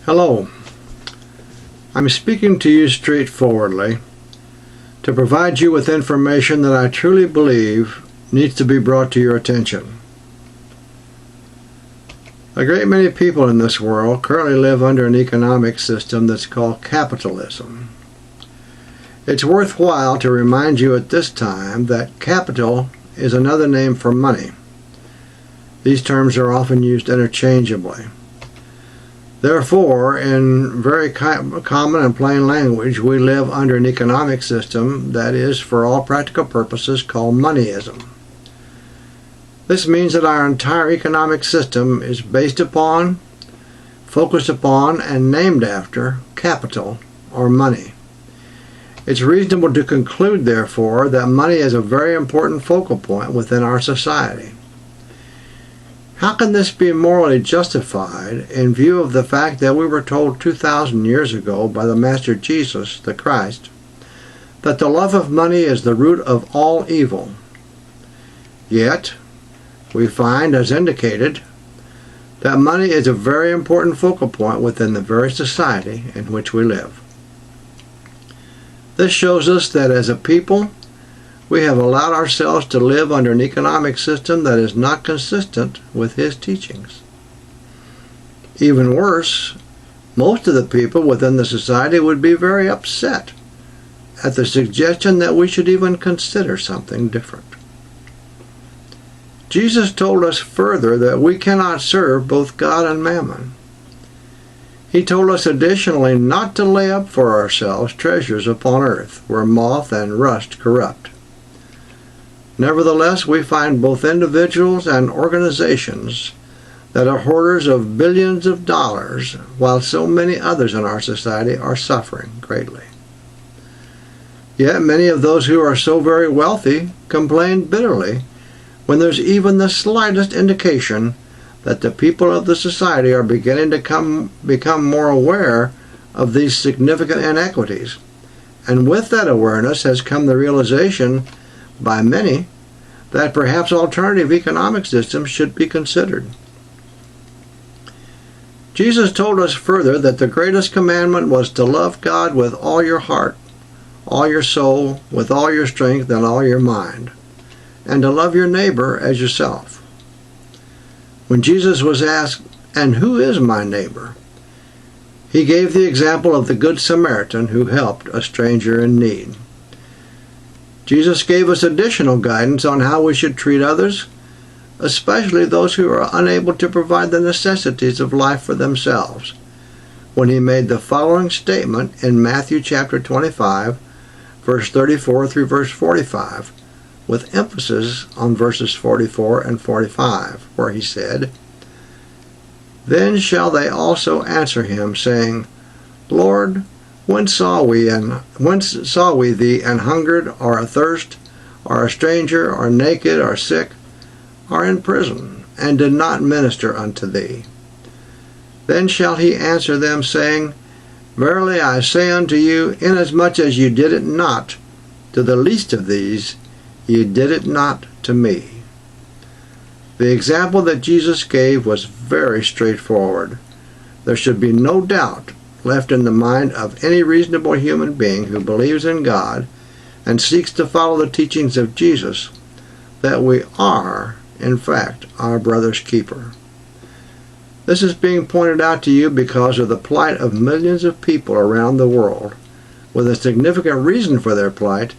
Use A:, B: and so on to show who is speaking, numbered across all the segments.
A: Hello. I'm speaking to you straightforwardly to provide you with information that I truly believe needs to be brought to your attention. A great many people in this world currently live under an economic system that's called capitalism. It's worthwhile to remind you at this time that capital is another name for money. These terms are often used interchangeably. Therefore, in very common and plain language, we live under an economic system that is, for all practical purposes, called moneyism. This means that our entire economic system is based upon, focused upon, and named after capital, or money. It's reasonable to conclude, therefore, that money is a very important focal point within our society. How can this be morally justified in view of the fact that we were told 2,000 years ago by the Master Jesus, the Christ, that the love of money is the root of all evil? Yet, we find, as indicated, that money is a very important focal point within the very society in which we live. This shows us that as a people, we have allowed ourselves to live under an economic system that is not consistent with His teachings. Even worse, most of the people within the society would be very upset at the suggestion that we should even consider something different. Jesus told us further that we cannot serve both God and mammon. He told us additionally not to lay up for ourselves treasures upon earth, where moth and rust corrupt. Nevertheless, we find both individuals and organizations that are hoarders of billions of dollars, while so many others in our society are suffering greatly. Yet many of those who are so very wealthy complain bitterly when there's even the slightest indication that the people of the society are beginning to become more aware of these significant inequities. And with that awareness has come the realization by many that perhaps alternative economic systems should be considered. Jesus told us further that the greatest commandment was to love God with all your heart, all your soul, with all your strength, and all your mind, and to love your neighbor as yourself. When Jesus was asked, "And who is my neighbor?" He gave the example of the Good Samaritan who helped a stranger in need. Jesus gave us additional guidance on how we should treat others, especially those who are unable to provide the necessities of life for themselves, when He made the following statement in Matthew chapter 25, verse 34 through verse 45, with emphasis on verses 44 and 45, where He said, "Then shall they also answer Him, saying, Lord, Whence saw we thee and hungered, or athirst, or a stranger, or naked, or sick, or in prison, and did not minister unto thee? Then shall He answer them, saying, Verily I say unto you, inasmuch as you did it not to the least of these, ye did it not to me." The example that Jesus gave was very straightforward. There should be no doubt left in the mind of any reasonable human being who believes in God and seeks to follow the teachings of Jesus that we are, in fact, our brother's keeper. This is being pointed out to you because of the plight of millions of people around the world, with a significant reason for their plight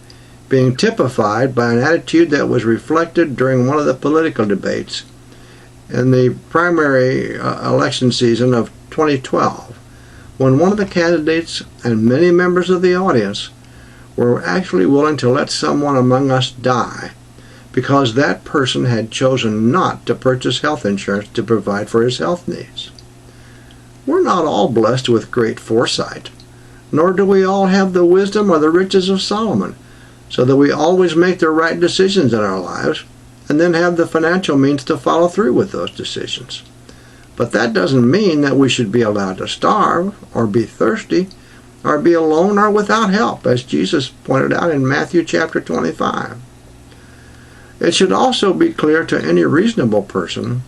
A: being typified by an attitude that was reflected during one of the political debates in the primary election season of 2012. When one of the candidates and many members of the audience were actually willing to let someone among us die because that person had chosen not to purchase health insurance to provide for his health needs. We're not all blessed with great foresight, nor do we all have the wisdom or the riches of Solomon, so that we always make the right decisions in our lives and then have the financial means to follow through with those decisions. But that doesn't mean that we should be allowed to starve, or be thirsty, or be alone or without help, as Jesus pointed out in Matthew chapter 25. It should also be clear to any reasonable person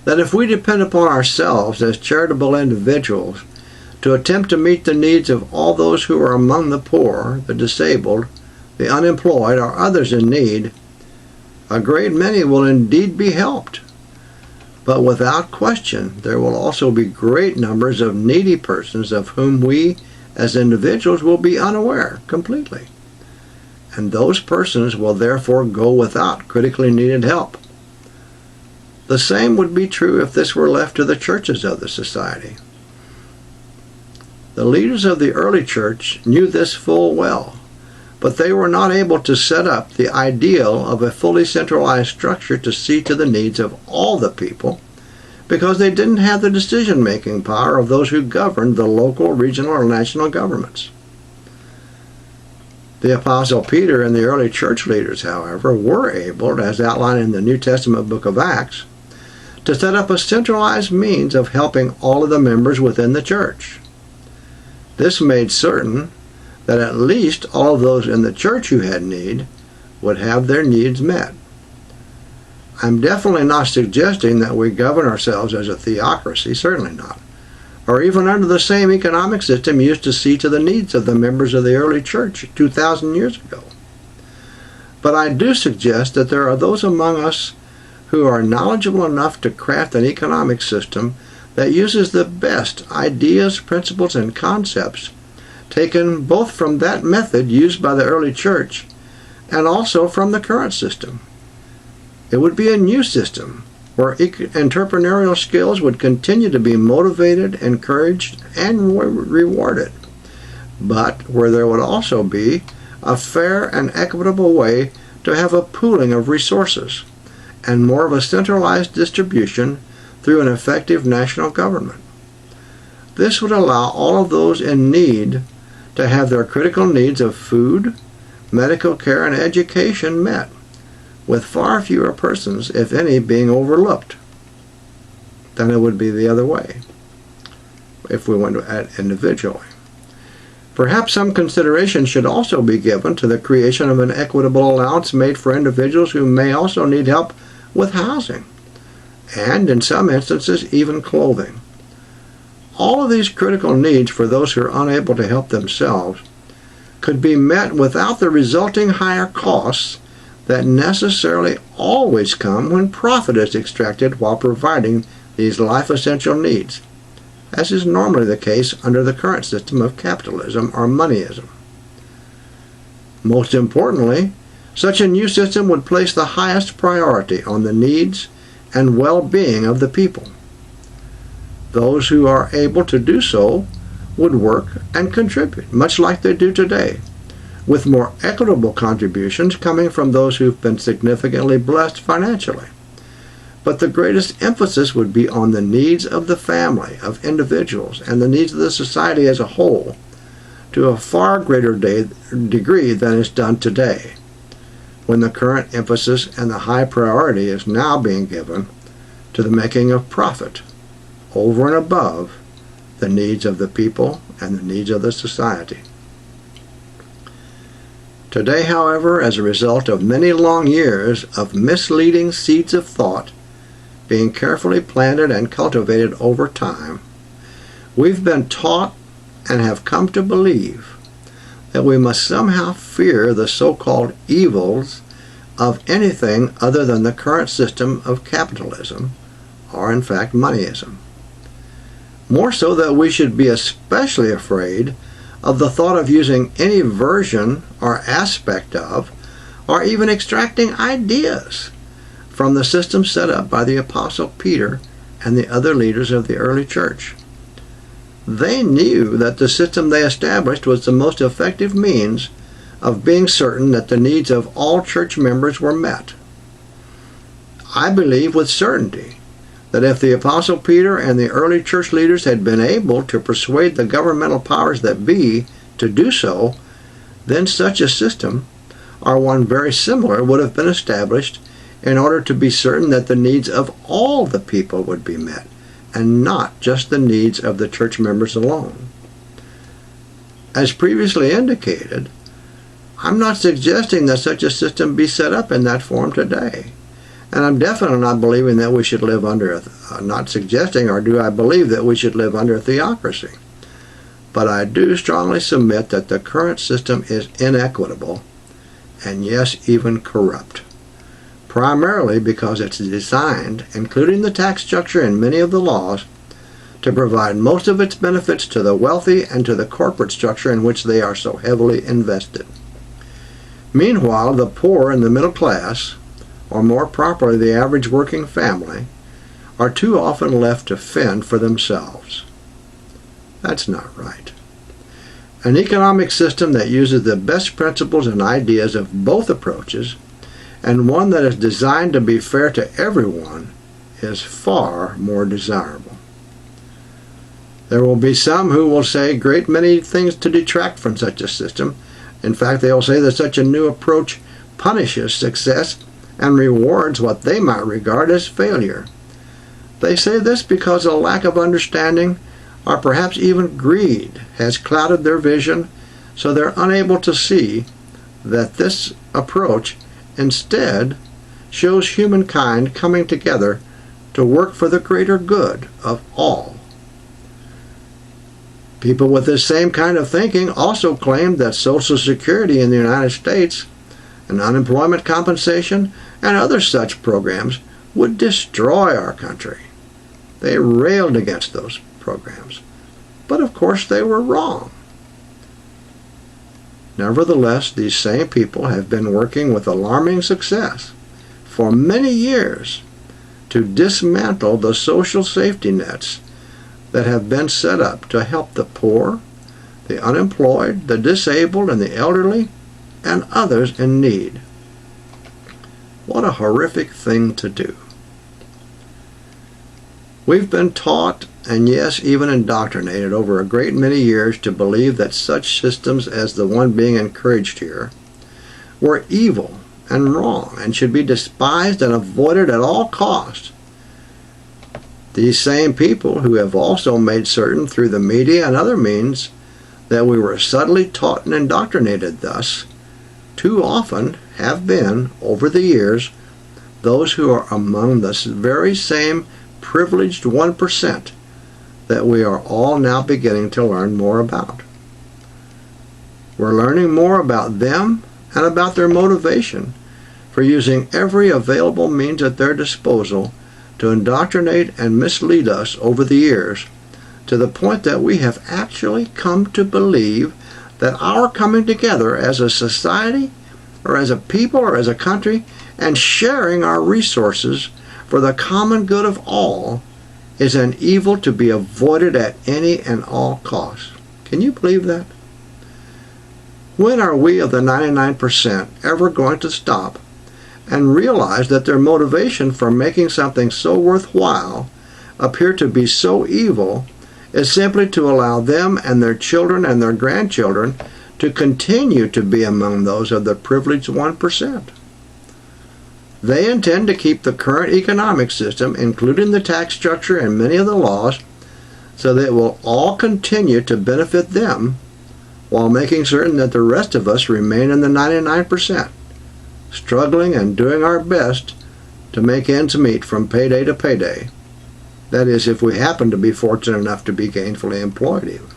A: that if we depend upon ourselves as charitable individuals to attempt to meet the needs of all those who are among the poor, the disabled, the unemployed, or others in need, a great many will indeed be helped. But without question, there will also be great numbers of needy persons of whom we as individuals will be unaware completely. And those persons will therefore go without critically needed help. The same would be true if this were left to the churches of the society. The leaders of the early church knew this full well, but they were not able to set up the ideal of a fully centralized structure to see to the needs of all the people, because they didn't have the decision-making power of those who governed the local, regional, or national governments. The Apostle Peter and the early church leaders, however, were able, as outlined in the New Testament book of Acts, to set up a centralized means of helping all of the members within the church. This made certain that at least all of those in the church who had need would have their needs met. I'm definitely not suggesting that we govern ourselves as a theocracy, certainly not, or even under the same economic system used to see to the needs of the members of the early church 2,000 years ago. But I do suggest that there are those among us who are knowledgeable enough to craft an economic system that uses the best ideas, principles, and concepts taken both from that method used by the early church and also from the current system. It would be a new system where entrepreneurial skills would continue to be motivated, encouraged, and rewarded, but where there would also be a fair and equitable way to have a pooling of resources and more of a centralized distribution through an effective national government. This would allow all of those in need to have their critical needs of food, medical care, and education met, with far fewer persons, if any, being overlooked than it would be the other way if we went at it individually. Perhaps some consideration should also be given to the creation of an equitable allowance made for individuals who may also need help with housing, and in some instances even clothing. All of these critical needs for those who are unable to help themselves could be met without the resulting higher costs that necessarily always come when profit is extracted while providing these life-essential needs, as is normally the case under the current system of capitalism or moneyism. Most importantly, such a new system would place the highest priority on the needs and well-being of the people. Those who are able to do so would work and contribute, much like they do today, with more equitable contributions coming from those who've been significantly blessed financially. But the greatest emphasis would be on the needs of the family, of individuals, and the needs of the society as a whole, to a far greater degree than is done today, when the current emphasis and the high priority is now being given to the making of profit over and above the needs of the people and the needs of the society. Today, however, as a result of many long years of misleading seeds of thought being carefully planted and cultivated over time, we've been taught and have come to believe that we must somehow fear the so-called evils of anything other than the current system of capitalism, or in fact moneyism. More so that we should be especially afraid of the thought of using any version or aspect of, or even extracting ideas from the system set up by the Apostle Peter and the other leaders of the early church. They knew that the system they established was the most effective means of being certain that the needs of all church members were met. I believe with certainty that if the Apostle Peter and the early church leaders had been able to persuade the governmental powers that be to do so, then such a system, or one very similar, would have been established in order to be certain that the needs of all the people would be met, and not just the needs of the church members alone. As previously indicated, I'm not suggesting that such a system be set up in that form today, And I'm definitely not believing that we should live under, not suggesting, or do I believe that we should live under a theocracy. But I do strongly submit that the current system is inequitable, and yes, even corrupt. Primarily because it's designed, including the tax structure and many of the laws, to provide most of its benefits to the wealthy and to the corporate structure in which they are so heavily invested. Meanwhile, the poor and the middle class, or more properly the average working family, are too often left to fend for themselves. That's not right. An economic system that uses the best principles and ideas of both approaches, and one that is designed to be fair to everyone, is far more desirable. There will be some who will say great many things to detract from such a system. In fact, they will say that such a new approach punishes success and rewards what they might regard as failure. They say this because a lack of understanding, or perhaps even greed, has clouded their vision, so they're unable to see that this approach instead shows humankind coming together to work for the greater good of all. People with this same kind of thinking also claim that Social Security in the United States and unemployment compensation and other such programs would destroy our country. They railed against those programs, but of course they were wrong. Nevertheless, these same people have been working with alarming success for many years to dismantle the social safety nets that have been set up to help the poor, the unemployed, the disabled, and the elderly, and others in need. What a horrific thing to do. We've been taught, and yes, even indoctrinated over a great many years to believe that such systems as the one being encouraged here were evil and wrong and should be despised and avoided at all costs. These same people who have also made certain through the media and other means that we were subtly taught and indoctrinated thus, too often have been, over the years, those who are among this very same privileged 1% that we are all now beginning to learn more about. We're learning more about them and about their motivation for using every available means at their disposal to indoctrinate and mislead us over the years, to the point that we have actually come to believe that our coming together as a society, or as a people, or as a country, and sharing our resources for the common good of all is an evil to be avoided at any and all costs. Can you believe that? When are we of the 99% ever going to stop and realize that their motivation for making something so worthwhile appear to be so evil is simply to allow them and their children and their grandchildren to continue to be among those of the privileged 1%? They intend to keep the current economic system, including the tax structure and many of the laws, so that it will all continue to benefit them, while making certain that the rest of us remain in the 99%, struggling and doing our best to make ends meet from payday to payday. That is, if we happen to be fortunate enough to be gainfully employed even.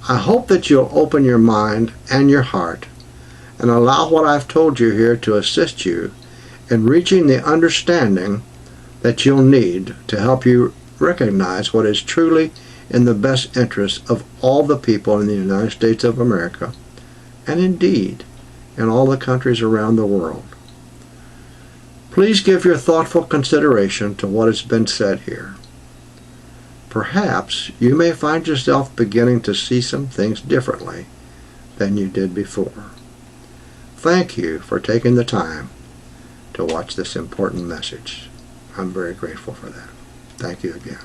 A: I hope that you'll open your mind and your heart and allow what I've told you here to assist you in reaching the understanding that you'll need to help you recognize what is truly in the best interest of all the people in the United States of America, and indeed in all the countries around the world. Please give your thoughtful consideration to what has been said here. Perhaps you may find yourself beginning to see some things differently than you did before. Thank you for taking the time to watch this important message. I'm very grateful for that. Thank you again.